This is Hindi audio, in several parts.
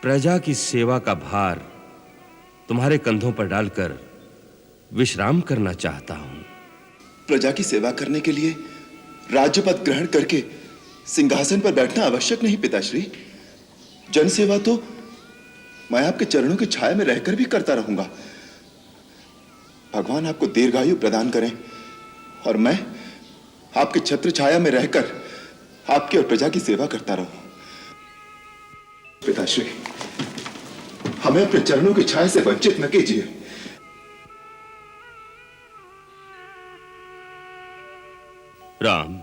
प्रजा की सेवा का भार तुम्हारे कंधों पर डालकर विश्राम करना चाहता हूं। प्रजा की सेवा करने के लिए राज्य पद ग्रहण करके सिंहासन पर बैठना आवश्यक नहीं पिताश्री। जनसेवा तो मैं आपके चरणों की छाया में रहकर भी करता रहूंगा। भगवान आपको दीर्घायु प्रदान करें और मैं आपके छत्र छाया में रहकर आपकी और प्रजा की सेवा करता रहूं। पिताश्री, हमें अपने चरणों की छाया से वंचित न कीजिए। राम,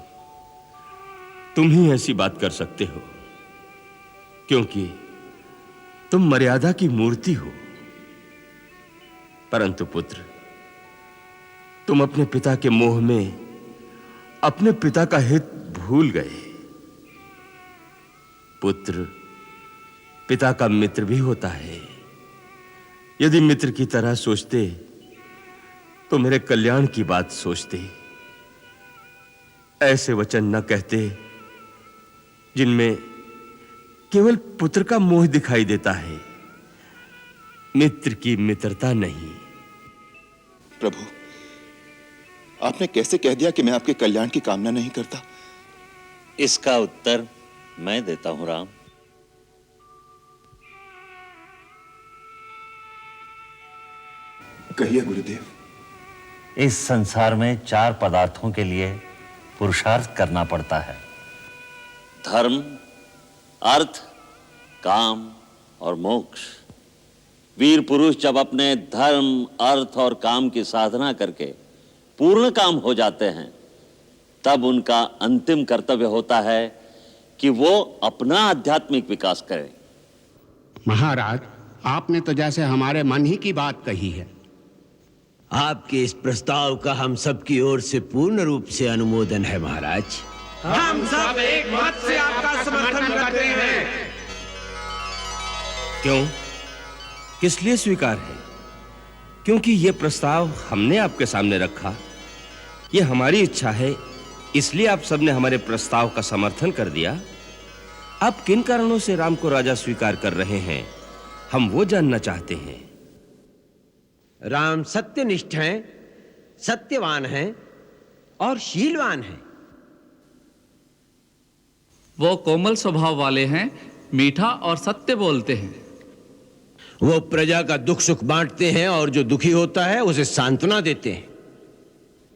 तुम ही ऐसी बात कर सकते हो क्योंकि तुम मर्यादा की मूर्ति हो। परंतु पुत्र, तुम अपने पिता के मोह में अपने पिता का हित भूल गए। पुत्र पिता का मित्र भी होता है। यदि मित्र की तरह सोचते तो मेरे कल्याण की बात सोचते। ऐसे वचन न कहते जिनमें केवल पुत्र का मोह दिखाई देता है, मित्र की मित्रता नहीं। प्रभु, आपने कैसे कह दिया कि मैं आपके कल्याण की कामना नहीं करता? इसका उत्तर मैं देता हूं राम। कहिए गुरुदेव। इस संसार में 4 पदार्थों के लिए पुरुषार्थ करना पड़ता है: धर्म, अर्थ, काम और मोक्ष। वीर पुरुष जब अपने धर्म, अर्थ और काम की साधना करके पूर्ण काम हो जाते हैं, तब उनका अंतिम कर्तव्य होता है कि वो अपना आध्यात्मिक विकास करें। महाराज, आपने तो जैसे हमारे मन ही की बात कही है। आपके इस प्रस्ताव का हम सब की ओर से पूर्ण रूप से अनुमोदन है महाराज। हम सब एक मत से आपका समर्थन करते हैं। क्यों? किस लिए स्वीकार है? क्योंकि यह प्रस्ताव हमने आपके सामने रखा। यह हमारी इच्छा है, इसलिए आप सबने हमारे प्रस्ताव का समर्थन कर दिया। आप किन कारणों से राम को राजा स्वीकार कर रहे हैं, हम वो जानना चाहते हैं। राम सत्यनिष्ठ हैं, सत्यवान हैं और शीलवान हैं। वो कोमल स्वभाव वाले हैं, मीठा और सत्य बोलते हैं। वो प्रजा का दुख सुख बांटते हैं और जो दुखी होता है उसे सांत्वना देते हैं।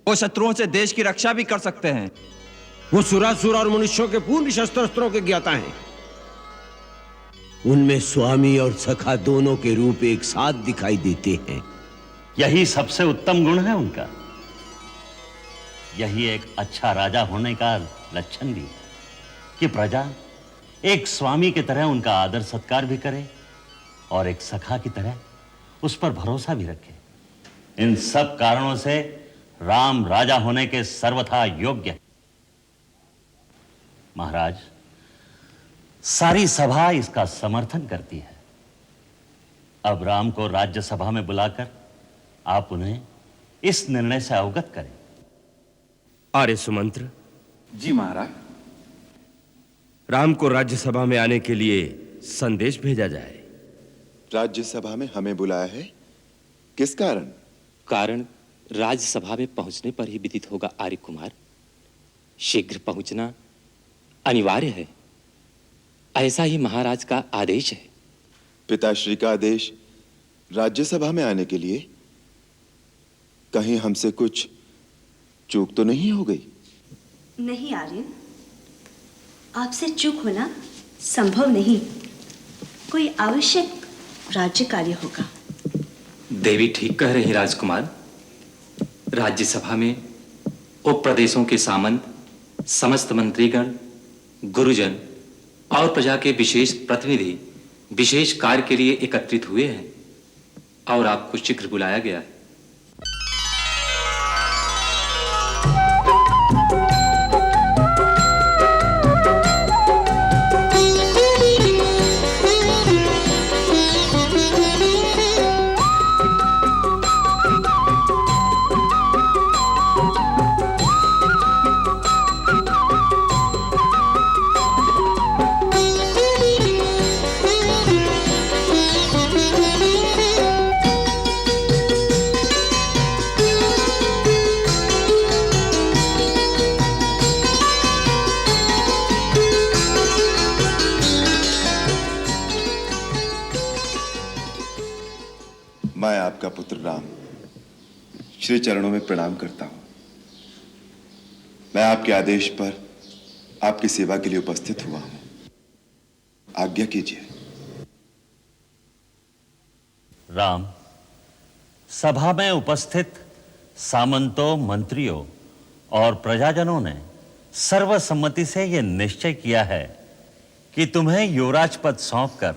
वो शत्रुओं से देश की रक्षा भी कर सकते हैं। वो सुरासुर और मनुष्यों के पूर्ण शस्त्रास्त्रों के ज्ञाता हैं। उनमें स्वामी और सखा दोनों के रूप एक साथ दिखाई देते हैं। यही सबसे उत्तम गुण है उनका। यही एक अच्छा राजा होने का लक्षण भी है कि प्रजा एक स्वामी की तरह उनका आदर सत्कार भी करे और एक सखा की तरह उस पर भरोसा भी रखे। इन सब कारणों से राम राजा होने के सर्वथा योग्य है। महाराज, सारी सभा इसका समर्थन करती है। अब राम को राज्यसभा में बुलाकर आप उन्हें इस निर्णय से अवगत करें। आर्य सुमंत्र। जी महाराज। राम को राज्यसभा में आने के लिए संदेश भेजा जाए। राज्यसभा में हमें बुलाया है, किस कारण? कारण राज्यसभा में पहुंचने पर ही विदित होगा आर्य कुमार। शीघ्र पहुंचना अनिवार्य है। ऐसा ही महाराज का आदेश है। पिताश्री का आदेश राज्यसभा में आने के लिए? कहीं हमसे कुछ चूक तो नहीं हो गई? नहीं आर्यन, आपसे चूक होना संभव नहीं। कोई आवश्यक राज्य कार्य होगा। देवी ठीक कह रही राजकुमार। राज्यसभा में उप प्रदेशों के सामंत, समस्त मंत्रीगण, गुरुजन और प्रजा के विशेष प्रतिनिधि विशेष कार्य के लिए एकत्रित हुए हैं और आपको शीघ्र बुलाया गया है। मैं आपका पुत्र राम श्री चरणों में प्रणाम करता हूं। मैं आपके आदेश पर आपकी सेवा के लिए उपस्थित हुआ हूं। आज्ञा कीजिए। राम, सभा में उपस्थित सामंतों, मंत्रियों और प्रजाजनों ने सर्वसम्मति से यह निश्चय किया है कि तुम्हें युवराज पद सौंपकर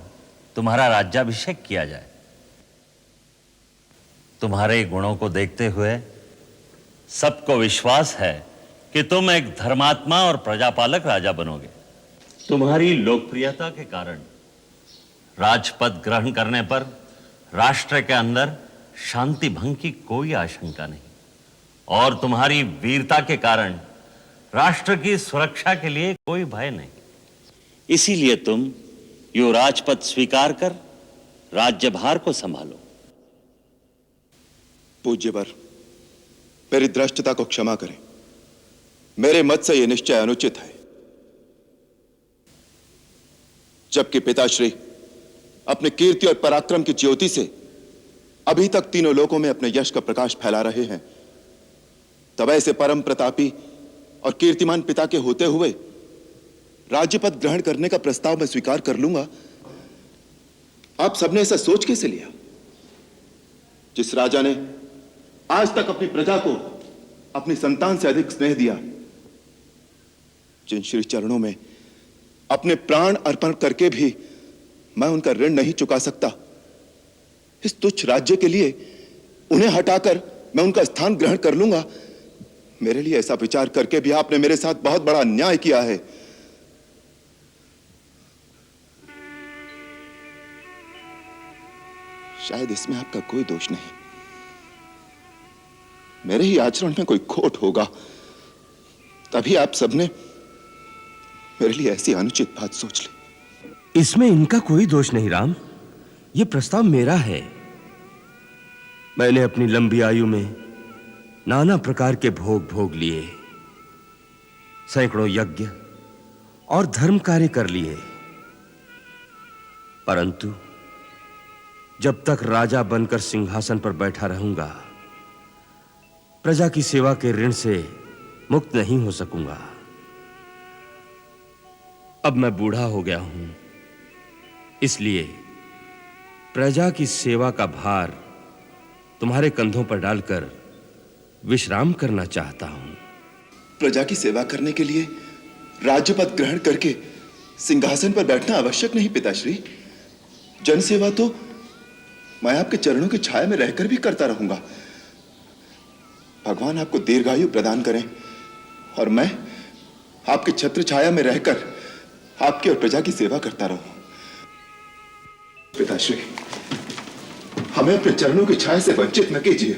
तुम्हारा राज्याभिषेक किया जाए। तुम्हारे गुणों को देखते हुए सबको विश्वास है कि तुम एक धर्मात्मा और प्रजापालक राजा बनोगे। तुम्हारी लोकप्रियता के कारण राजपद ग्रहण करने पर राष्ट्र के अंदर शांति भंग की कोई आशंका नहीं, और तुम्हारी वीरता के कारण राष्ट्र की सुरक्षा के लिए कोई भय नहीं। इसीलिए तुम युवराज पद स्वीकार कर राज्यभार को संभालो। पूज्यवर, मेरी धृष्टता को क्षमा करें। मेरे मत से यह निश्चय अनुचित है। जबकि पिताश्री अपने कीर्ति और पराक्रम की ज्योति से अभी तक तीनों लोकों में अपने यश का प्रकाश फैला रहे हैं, तब ऐसे परम प्रतापी और कीर्तिमान पिता के होते हुए राज्यपद ग्रहण करने का प्रस्ताव मैं स्वीकार कर लूंगा। आप सबने ऐसा सोच कैसे लिया? जिस राजा ने आज तक अपनी प्रजा को अपनी संतान से अधिक स्नेह दिया, जिन श्री चरणों में अपने प्राण अर्पण करके भी मैं उनका ऋण नहीं चुका सकता, इस तुच्छ राज्य के लिए उन्हें हटाकर मैं उनका स्थान ग्रहण कर लूंगा। मेरे लिए ऐसा विचार करके भी आपने मेरे साथ बहुत बड़ा अन्याय किया है। शायद इसमें आपका कोई दोष नहीं, मेरे ही आचरण में कोई खोट होगा, तभी आप सबने मेरे लिए ऐसी अनुचित बात सोच ली। इसमें इनका कोई दोष नहीं राम, यह प्रस्ताव मेरा है। मैंने अपनी लंबी आयु में नाना प्रकार के भोग भोग लिए, सैकड़ों यज्ञ और धर्म कार्य कर लिए, परंतु जब तक राजा बनकर सिंहासन पर बैठा रहूंगा, प्रजा की सेवा के ऋण से मुक्त नहीं हो सकूंगा। अब मैं बूढ़ा हो गया हूं, इसलिए प्रजा की सेवा का भार तुम्हारे कंधों पर डालकर विश्राम करना चाहता हूं। प्रजा की सेवा करने के लिए राज्यपद ग्रहण करके सिंहासन पर बैठना आवश्यक नहीं पिताश्री। जनसेवा तो मैं आपके चरणों की छाया में रहकर भी करता रहूंगा। भगवान आपको दीर्घायु प्रदान करें और मैं आपकी छत्र छाया में रहकर आपकी और प्रजा की सेवा करता रहूं। पिताश्री, हमें अपने चरणों की छाया से वंचित न कीजिए।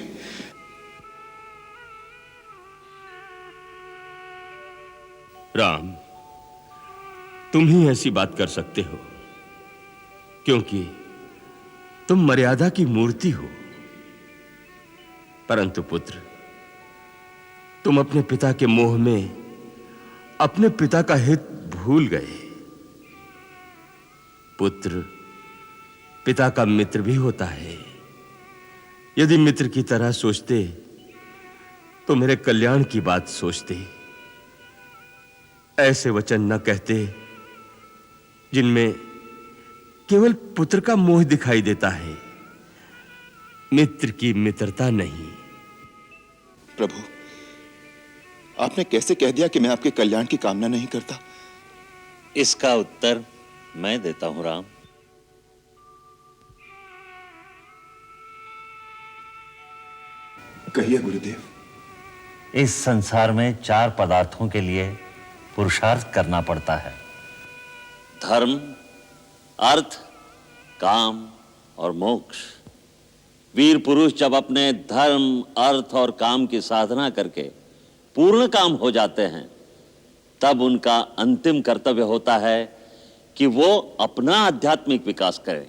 राम, तुम ही ऐसी बात कर सकते हो, क्योंकि तुम मर्यादा की मूर्ति हो। परंतु पुत्र, तुम अपने पिता के मोह में अपने पिता का हित भूल गए। पुत्र पिता का मित्र भी होता है। यदि मित्र की तरह सोचते तो मेरे कल्याण की बात सोचते, ऐसे वचन न कहते जिनमें केवल पुत्र का मोह दिखाई देता है, मित्र की मित्रता नहीं। प्रभु, आपने कैसे कह दिया कि मैं आपके कल्याण की कामना नहीं करता? इसका उत्तर मैं देता हूं राम। कहिए गुरुदेव। इस संसार में 4 पदार्थों के लिए पुरुषार्थ करना पड़ता है: धर्म, अर्थ, काम और मोक्ष। वीर पुरुष जब अपने धर्म, अर्थ और काम की साधना करके पूर्ण काम हो जाते हैं, तब उनका अंतिम कर्तव्य होता है कि वो अपना आध्यात्मिक विकास करें।